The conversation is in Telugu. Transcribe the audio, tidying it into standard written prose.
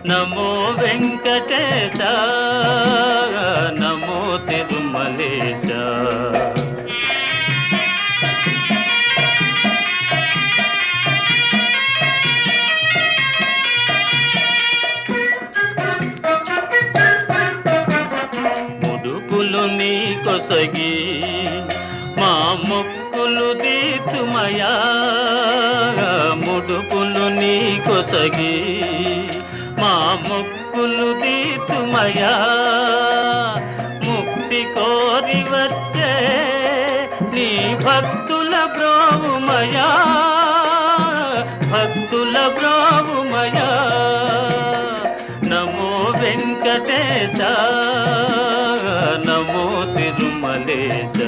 నమో వెంకటేశ, నమో తిరుమలేశ. ముడుపులు నీ కొసగి మా మొక్కులు తీర్చుమయా, ముడుపులు నీ కొసగి మా మొక్కులు తీర్చుమయా. ముక్తి కోరి వచ్చే నీ భక్తుల బ్రోవుమయా, భక్తుల బ్రోవుమయా. నమో వెంకటేశ, నమో తిరుమలేశ.